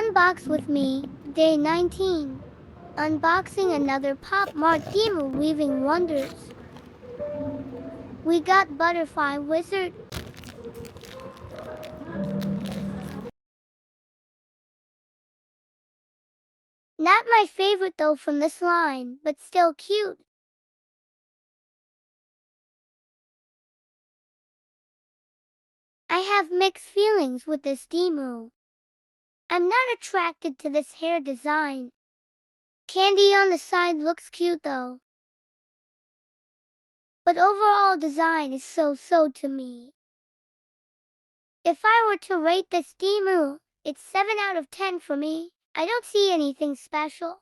Unbox with me, day 19. Unboxing another Pop Mart Dimoo weaving wonders. We got Butterfly Wizard. Not my favorite though from this line, but still cute. I have mixed feelings with this Dimoo. I'm not attracted to this hair design. Candy on the side looks cute though. But overall design is so to me. If I were to rate this Dimoo, it's 7 out of 10 for me. I don't see anything special.